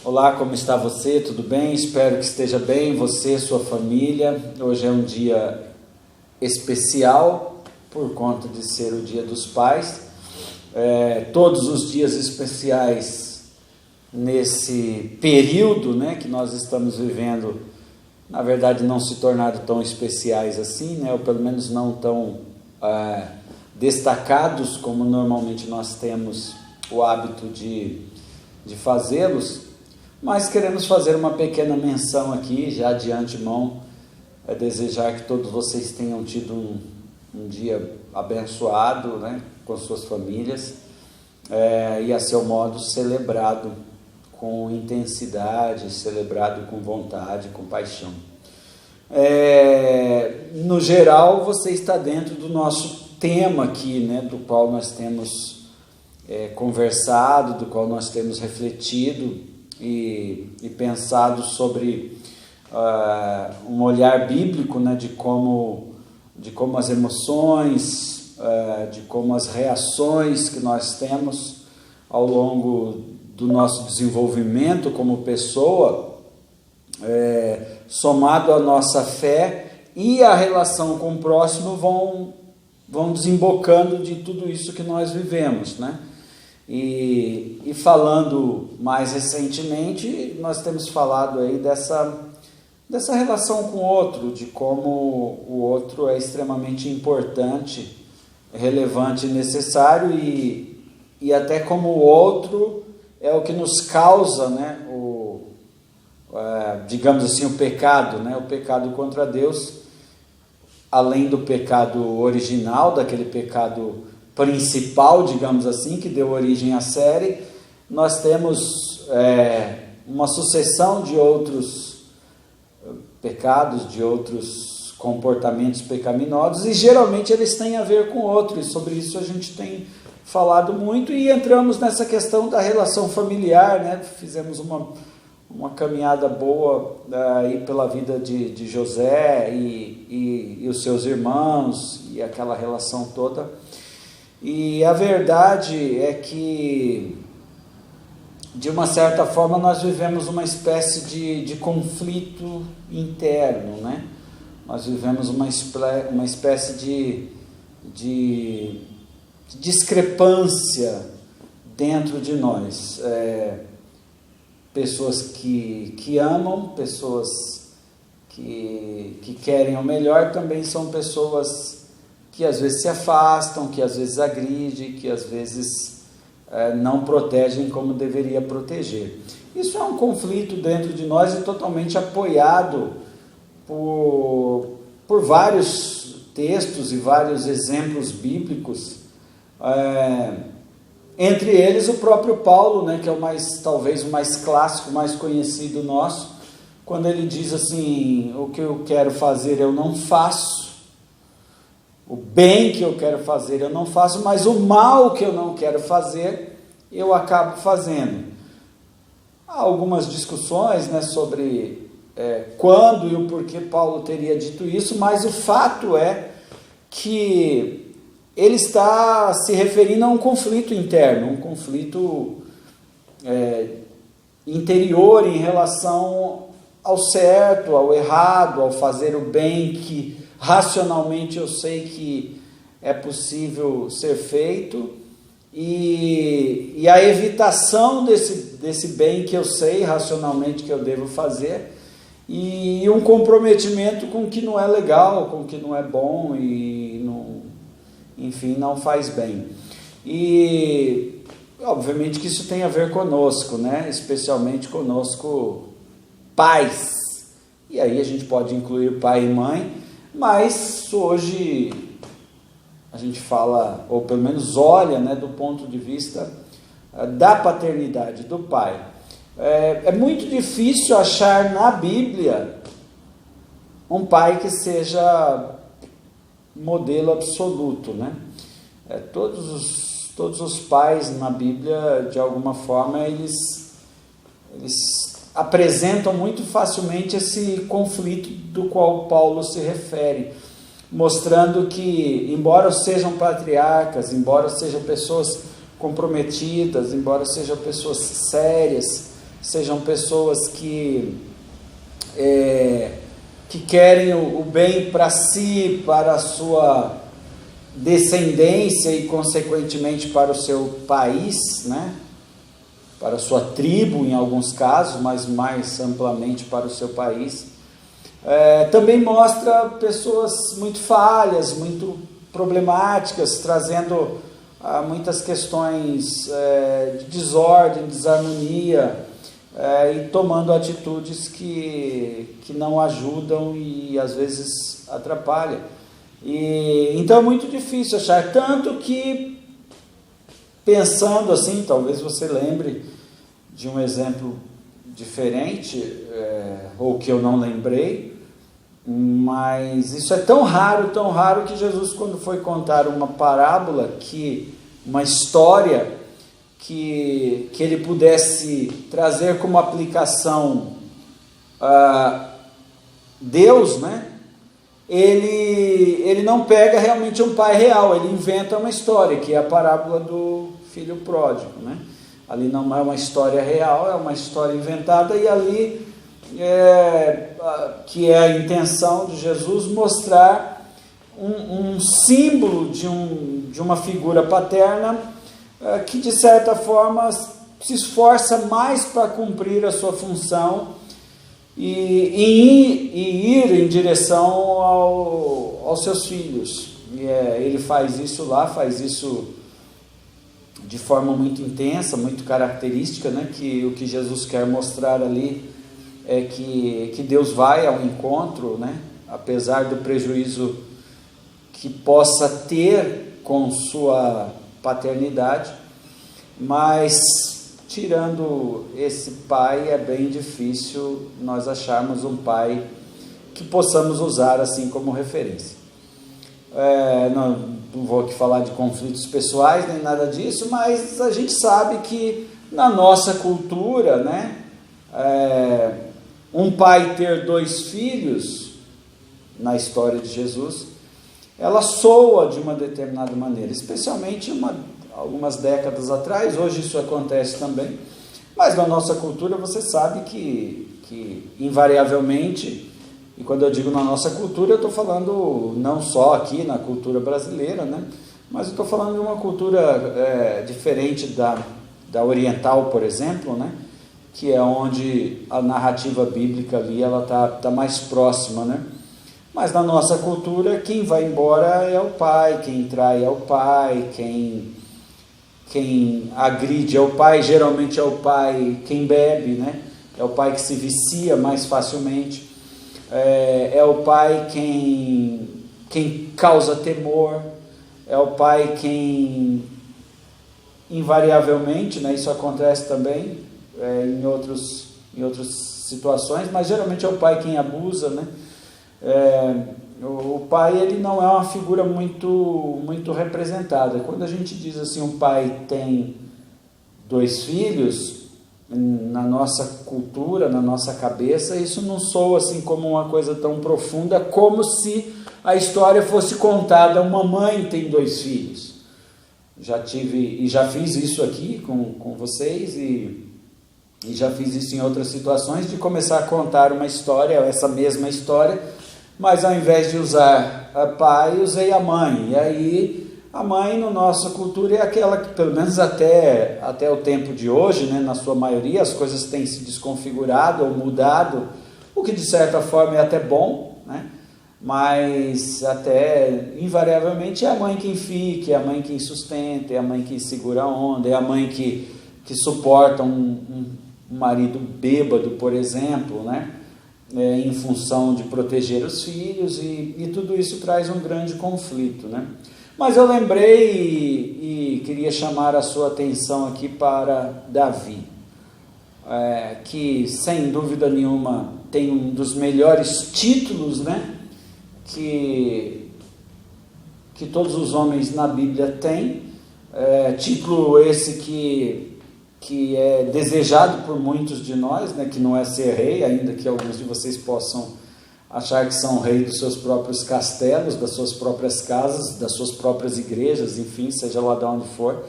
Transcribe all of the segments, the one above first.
Olá, como está você? Tudo bem? Espero que esteja bem, você, sua família. Hoje é um dia especial por conta de ser o Dia dos Pais. Todos os dias especiais nesse período, que nós estamos vivendo, na verdade não se tornaram tão especiais assim, ou pelo menos não tão destacados como normalmente nós temos o hábito de fazê-los. Mas queremos fazer uma pequena menção aqui, já de antemão, desejar que todos vocês tenham tido um dia abençoado, com suas famílias, e a seu modo celebrado com intensidade, celebrado com vontade, com paixão. No geral, você está dentro do nosso tema aqui, do qual nós temos conversado, do qual nós temos refletido, e pensado sobre um olhar bíblico, de como as emoções, de como as reações que nós temos ao longo do nosso desenvolvimento como pessoa, somado à nossa fé e a relação com o próximo, vão desembocando de tudo isso que nós vivemos, E falando mais recentemente, nós temos falado aí dessa relação com o outro, de como o outro é extremamente importante, relevante e necessário, e até como o outro é o que nos causa, digamos assim, o pecado, o pecado contra Deus, além do pecado original, daquele pecado principal, digamos assim, que deu origem à série. Nós temos uma sucessão de outros pecados, de outros comportamentos pecaminosos, e geralmente eles têm a ver com outros, e sobre isso a gente tem falado muito, e entramos nessa questão da relação familiar, Fizemos uma caminhada boa aí pela vida de José e os seus irmãos, e aquela relação toda. E a verdade é que, de uma certa forma, nós vivemos uma espécie de conflito interno, Nós vivemos uma espécie de discrepância dentro de nós. Pessoas que amam, pessoas que querem o melhor, também são pessoas que às vezes se afastam, que às vezes agridem, que às vezes não protegem como deveria proteger. Isso é um conflito dentro de nós e totalmente apoiado por vários textos e vários exemplos bíblicos, entre eles o próprio Paulo, que é talvez o mais clássico, mais conhecido nosso, quando ele diz assim: o que eu quero fazer eu não faço, o bem que eu quero fazer eu não faço, mas o mal que eu não quero fazer, eu acabo fazendo. Há algumas discussões, sobre quando e o porquê Paulo teria dito isso, mas o fato é que ele está se referindo a um conflito interno, um conflito interior em relação ao certo, ao errado, ao fazer o bem que racionalmente eu sei que é possível ser feito, e a evitação desse bem que eu sei racionalmente que eu devo fazer, e um comprometimento com o que não é legal, com o que não é bom e não faz bem. E obviamente que isso tem a ver conosco, especialmente conosco pais, e aí a gente pode incluir pai e mãe, mas hoje a gente fala, ou pelo menos olha, do ponto de vista da paternidade, do pai. É muito difícil achar na Bíblia um pai que seja modelo absoluto, Todos os pais na Bíblia, de alguma forma, eles apresentam muito facilmente esse conflito do qual Paulo se refere, mostrando que, embora sejam patriarcas, embora sejam pessoas comprometidas, embora sejam pessoas sérias, sejam pessoas que querem o bem para si, para a sua descendência e, consequentemente, para o seu país, né? Para a sua tribo, em alguns casos, mas mais amplamente para o seu país. Também mostra pessoas muito falhas, muito problemáticas, trazendo muitas questões de desordem, desarmonia, e tomando atitudes que não ajudam e às vezes atrapalham. Então é muito difícil achar, tanto que, pensando assim, talvez você lembre de um exemplo diferente, ou que eu não lembrei, mas isso é tão raro que Jesus, quando foi contar uma parábola, uma história que ele pudesse trazer como aplicação Deus, né? Ele não pega realmente um pai real, ele inventa uma história, que é a parábola do filho pródigo, né? Ali não é uma história real, é uma história inventada, e ali que é a intenção de Jesus mostrar um símbolo de uma figura paterna que, de certa forma, se esforça mais para cumprir a sua função e ir em direção aos seus filhos. Ele faz isso lá, faz isso de forma muito intensa, muito característica, né? Que o que Jesus quer mostrar ali é que Deus vai ao encontro, né? Apesar do prejuízo que possa ter com sua paternidade, mas tirando esse pai, é bem difícil nós acharmos um pai que possamos usar assim como referência. Não vou aqui falar de conflitos pessoais nem nada disso, mas a gente sabe que na nossa cultura, né, um pai ter 2 filhos, na história de Jesus, ela soa de uma determinada maneira, especialmente algumas décadas atrás. Hoje isso acontece também, mas na nossa cultura você sabe que invariavelmente, e quando eu digo na nossa cultura, eu estou falando não só aqui na cultura brasileira, né? Mas eu estou falando de uma cultura diferente da oriental, por exemplo, né? Que é onde a narrativa bíblica ali ela tá mais próxima, né? Mas na nossa cultura, quem vai embora é o pai, quem trai é o pai, quem agride é o pai, geralmente é o pai quem bebe, né? É o pai que se vicia mais facilmente. É o pai quem causa temor, é o pai quem invariavelmente, né, isso acontece também em outras situações, mas geralmente é o pai quem abusa, né? O pai, ele não é uma figura muito representada. Quando a gente diz assim, um pai tem 2 filhos, na nossa cultura, na nossa cabeça, isso não soa assim como uma coisa tão profunda, como se a história fosse contada. Uma mãe tem 2 filhos. Já fiz isso aqui com vocês, e já fiz isso em outras situações, de começar a contar uma história, essa mesma história, mas ao invés de usar a pai, usei a mãe. E aí a mãe, na nossa cultura, é aquela que, pelo menos até o tempo de hoje, né, na sua maioria, as coisas têm se desconfigurado ou mudado, o que de certa forma é até bom, né? Mas até invariavelmente é a mãe quem fica, é a mãe quem sustenta, é a mãe quem segura a onda, é a mãe que suporta um marido bêbado, por exemplo, né? Em função de proteger os filhos, e tudo isso traz um grande conflito, né? Mas eu lembrei e queria chamar a sua atenção aqui para Davi, que sem dúvida nenhuma tem um dos melhores títulos, né, que todos os homens na Bíblia têm, título esse que é desejado por muitos de nós, né, que não é ser rei, ainda que alguns de vocês possam achar que são rei dos seus próprios castelos, das suas próprias casas, das suas próprias igrejas, enfim, seja lá de onde for.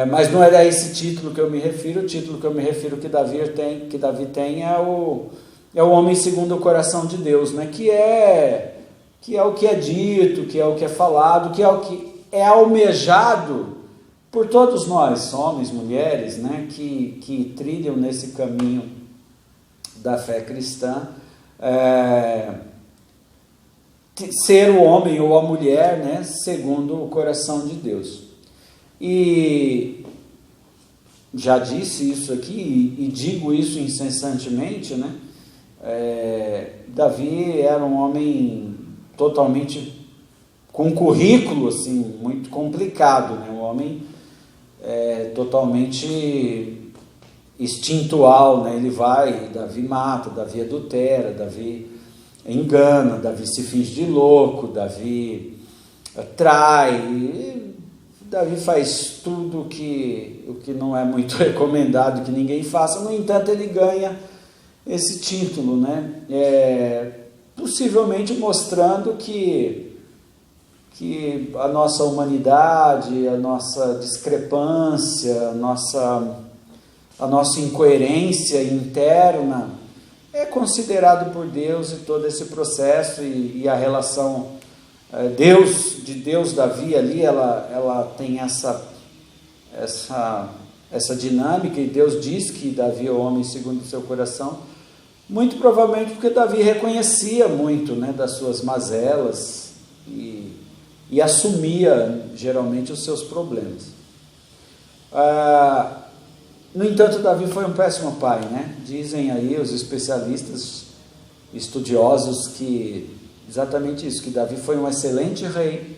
Mas não é a esse título que eu me refiro. O título que eu me refiro que Davi tem é o homem segundo o coração de Deus, né? Que é o que é dito, que é o que é falado, que é o que é almejado por todos nós, homens, mulheres, né? Que trilham nesse caminho da fé cristã, ser o homem ou a mulher, né? Segundo o coração de Deus. E já disse isso aqui e digo isso incessantemente, né? Davi era um homem totalmente com um currículo assim muito complicado, né? Um homem totalmente instintual, né? Davi mata, Davi adultera, Davi engana, Davi se finge de louco, Davi trai. Davi faz tudo o que não é muito recomendado que ninguém faça. No entanto, ele ganha esse título, né? Possivelmente mostrando que a nossa humanidade, a nossa discrepância, a nossa incoerência interna é considerado por Deus, e todo esse processo e a relação de Deus, Davi ali, ela tem essa dinâmica, e Deus diz que Davi é o homem segundo o seu coração, muito provavelmente porque Davi reconhecia muito, né, das suas mazelas e assumia geralmente os seus problemas. No entanto, Davi foi um péssimo pai, né? Dizem aí os especialistas, estudiosos, que exatamente isso, que Davi foi um excelente rei,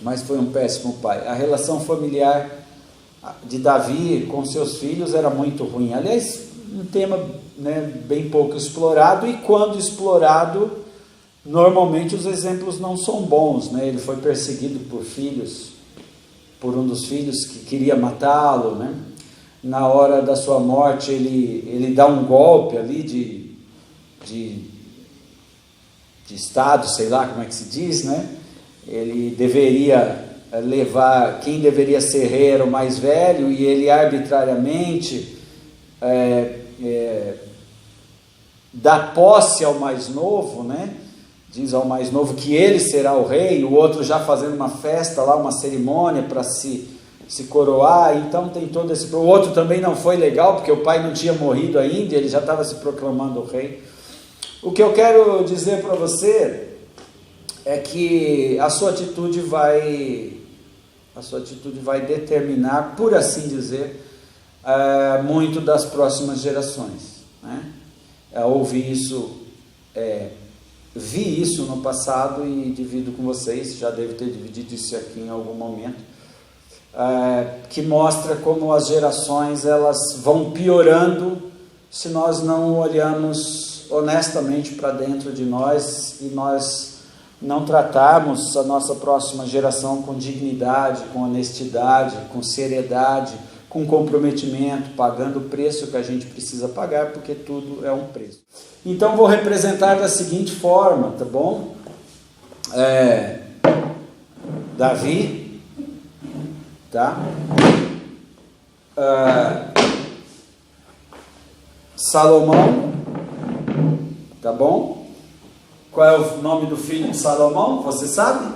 mas foi um péssimo pai. A relação familiar de Davi com seus filhos era muito ruim. Aliás, um tema, né, bem pouco explorado, e quando explorado, normalmente os exemplos não são bons, né? Ele foi perseguido por um dos filhos que queria matá-lo, né? Na hora da sua morte, ele dá um golpe ali de Estado, sei lá como é que se diz, né? Ele deveria levar, quem deveria ser rei era o mais velho, e ele arbitrariamente dá posse ao mais novo, né? Diz ao mais novo que ele será o rei, o outro já fazendo uma festa lá, uma cerimônia para se coroar. Então tem todo esse... O outro também não foi legal, porque o pai não tinha morrido ainda, ele já estava se proclamando o rei. O que eu quero dizer para você é que a sua atitude vai determinar, por assim dizer, muito das próximas gerações, né? Vi isso no passado e divido com vocês, já devo ter dividido isso aqui em algum momento, que mostra como as gerações elas vão piorando se nós não olhamos honestamente para dentro de nós e nós não tratarmos a nossa próxima geração com dignidade, com honestidade, com seriedade, com comprometimento, pagando o preço que a gente precisa pagar, porque tudo é um preço. Então vou representar da seguinte forma, tá bom? Davi, tá? Salomão, tá bom? Qual é o nome do filho de Salomão? Você sabe?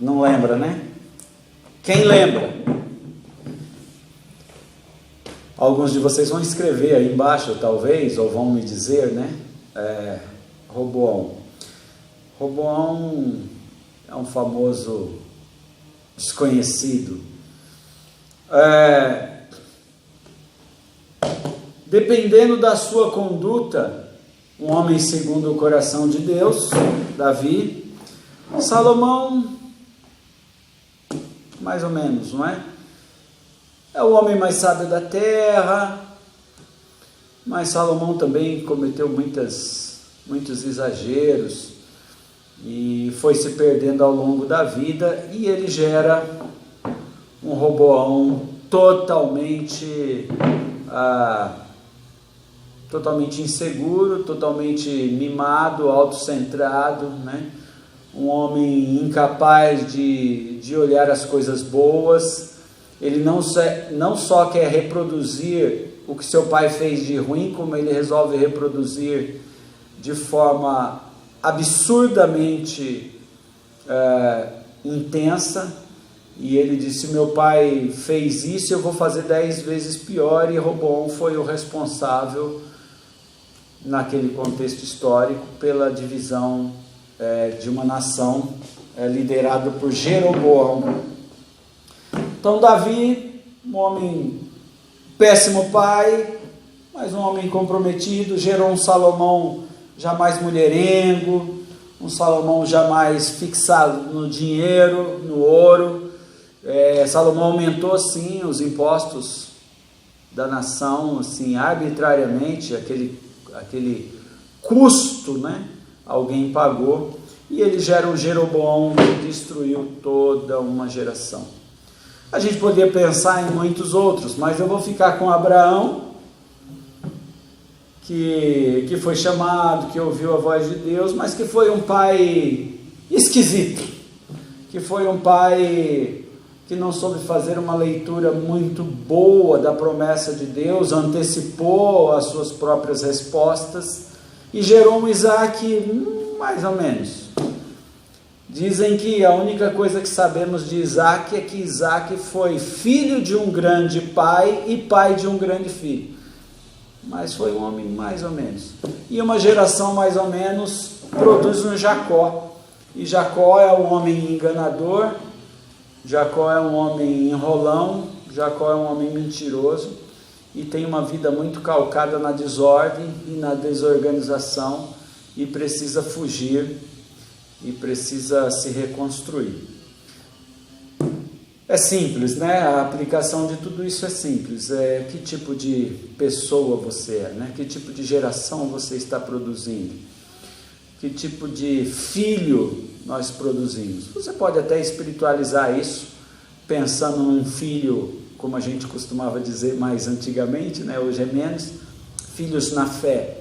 Não lembra, né? Quem lembra? Alguns de vocês vão escrever aí embaixo, talvez, ou vão me dizer, né? Roboão. Roboão é um famoso desconhecido. Dependendo da sua conduta, um homem segundo o coração de Deus, Davi, Salomão, mais ou menos, não é? É o homem mais sábio da terra, mas Salomão também cometeu muitos exageros e foi se perdendo ao longo da vida, e ele gera um Roboão totalmente inseguro, totalmente mimado, autocentrado, né? um homem incapaz de olhar as coisas boas. Ele não só quer reproduzir o que seu pai fez de ruim, como ele resolve reproduzir de forma absurdamente intensa. E ele disse: meu pai fez isso, eu vou fazer 10 vezes pior. E Roboão foi o responsável, naquele contexto histórico, pela divisão de uma nação liderada por Jeroboão. Então Davi, um homem péssimo pai, mas um homem comprometido, gerou um Salomão jamais mulherengo, um Salomão jamais fixado no dinheiro, no ouro. Salomão aumentou sim os impostos da nação, assim, arbitrariamente, aquele custo, né? Alguém pagou, e ele gera um Jeroboão que destruiu toda uma geração. A gente poderia pensar em muitos outros, mas eu vou ficar com Abraão, que foi chamado, que ouviu a voz de Deus, mas que foi um pai esquisito, que foi um pai que não soube fazer uma leitura muito boa da promessa de Deus, antecipou as suas próprias respostas e gerou um Isaac mais ou menos. Dizem que a única coisa que sabemos de Isaac é que Isaac foi filho de um grande pai e pai de um grande filho. Mas foi um homem mais ou menos. E uma geração mais ou menos produz um Jacó. E Jacó é um homem enganador, Jacó é um homem enrolão, Jacó é um homem mentiroso e tem uma vida muito calcada na desordem e na desorganização e precisa fugir e precisa se reconstruir. É simples, né? A aplicação de tudo isso é simples. Que tipo de pessoa você é, né? Que tipo de geração você está produzindo? Que tipo de filho nós produzimos? Você pode até espiritualizar isso, pensando num filho, como a gente costumava dizer mais antigamente, né? Hoje é menos, filhos na fé.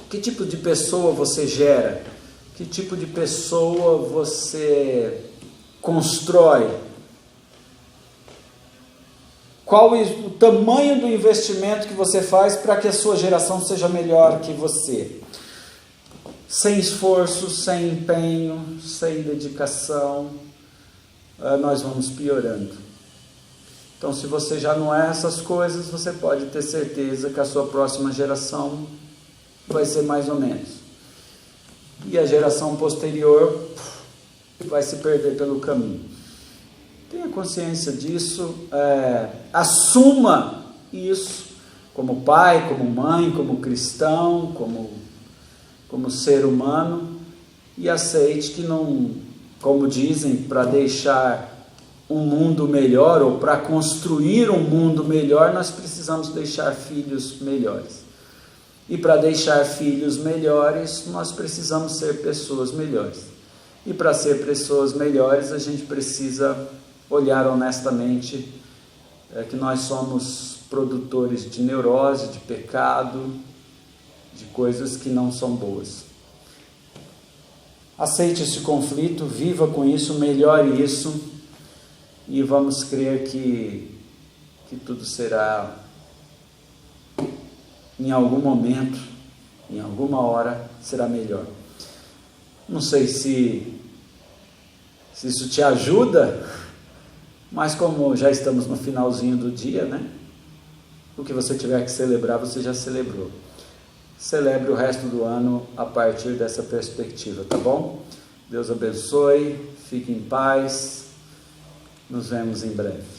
Que tipo de pessoa você gera? Que tipo de pessoa você constrói? Qual o tamanho do investimento que você faz para que a sua geração seja melhor que você? Sem esforço, sem empenho, sem dedicação, nós vamos piorando. Então, se você já não é essas coisas, você pode ter certeza que a sua próxima geração vai ser mais ou menos. E a geração posterior vai se perder pelo caminho. Tenha consciência disso, assuma isso como pai, como mãe, como cristão, como ser humano, e aceite que não, como dizem, para deixar um mundo melhor ou para construir um mundo melhor, nós precisamos deixar filhos melhores. E para deixar filhos melhores, nós precisamos ser pessoas melhores. E para ser pessoas melhores, a gente precisa olhar honestamente que nós somos produtores de neurose, de pecado, de coisas que não são boas. Aceite esse conflito, viva com isso, melhore isso, e vamos crer que tudo será, em algum momento, em alguma hora, será melhor. Não sei se isso te ajuda, mas como já estamos no finalzinho do dia, né? O que você tiver que celebrar, você já celebrou. Celebre o resto do ano a partir dessa perspectiva, tá bom? Deus abençoe, fique em paz, nos vemos em breve.